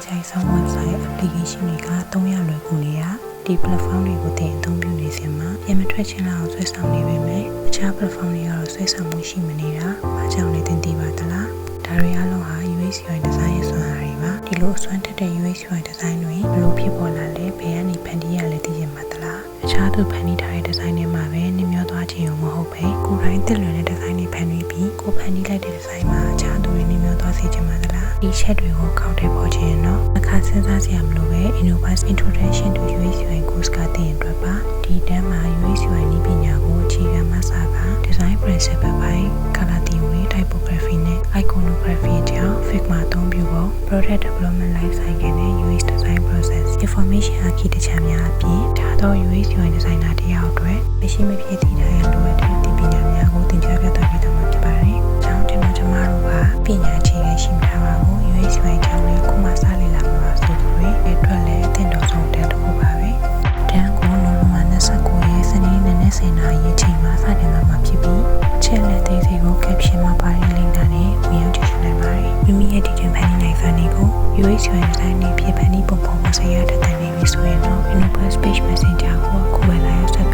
ကြိုက်ဆုံး website application တွေက300လွယ်ကူနေတာဒီ platform တွေကိုသင်အသုံးပြုနေစဉ်မှာပြန်မထွက်ချင်လောက်ဆွဲဆောင်နေပေမဲ့အခြား platform တွေကတော့ဆွဲဆောင်မှုရှိမနေတာအားကြောင့်လည်းသင်သိပါသလားဒါတွေအားလုံးဟာ UX UI design ရဲ့စွမ်းအားတွေပါဒီလိုအစွမ်းထက်တဲ့ UX UI design တွေဘယ်လိုဖြစ်ပေါ်လာလဲဘယ်ကနေဖန်တီးရလဲသိချင်ပါသလားအခြားသူဖန်တီးထားတဲ့ design တွေမှာပဲနှမျောသွားခြင်းမဟုတ်ပဲကိုယ်တိုင်သစ်လွယ်တဲ့ design တွေဖန်တီးပြီးကိုယ်ဖန်တီးလိုက်တဲ့ design မှာအခြားသူတွေနှမျောသွားစေချင်ပါသလားဒီချက်တွေကိုကောက်တယ်ပေါ်ခြင်းတော့အခါစဉ်းစားစရာမလိုပဲ Innovas Introduction to UX UI course ကသင်အတွက်ပါဒီတန်းမှာ UX UI နည်းပညာကိုအခြေခံမှစက design principle ပိုင်း color theory typography နဲ့ iconography အကြောင်း Figma အသုံးပြုဖို့ product development life cycle နဲ့ UX design process information architecture များအပြင်ဒါတော့ UX UI designer တယောက်အတွက်မရှိမဖြစ်တည်ထားရလိုအပ်တဲ့ဒီပညာများကိုသင်ကြားပြသပေးသွားမှာဖြစ်ပါတယ်။ကျောင်းတင်တော့ကျမတို့ကပညာအခြေခံရှိမှထားပါဘူး UX UI ကျောင်းလေးခုမှစလေ့လာမှာဆိုသူတွေအတွက်လည်းအသင့်တော်ဆုံးတန်းတစ်ခုပါပဲ။တန်းကိုနိုဝင်ဘာ29ရက်စနေနေ့နဲ့10နာရီအချိန်မှာစတင်သွားမှာဖြစ်ပြီးချက်လက်သေးသေးကို caption မှာပါတဲ့ link ကနေဝင်ရောက်ကြည့်ရှုနိုင်ပါတယ်။မိမိရဲ့ဒီတင်ဖန်တီးနိုင်စွမ်းတွေကို UX UI design နဲ့ဖြစ်ဖန်တီးပုံဖော်မှုစရာတတ်တဲ့နေပြီဆိုရင်တော့ Innovas Page Messenger ကိုအခုပဲလာရောက်ဆက်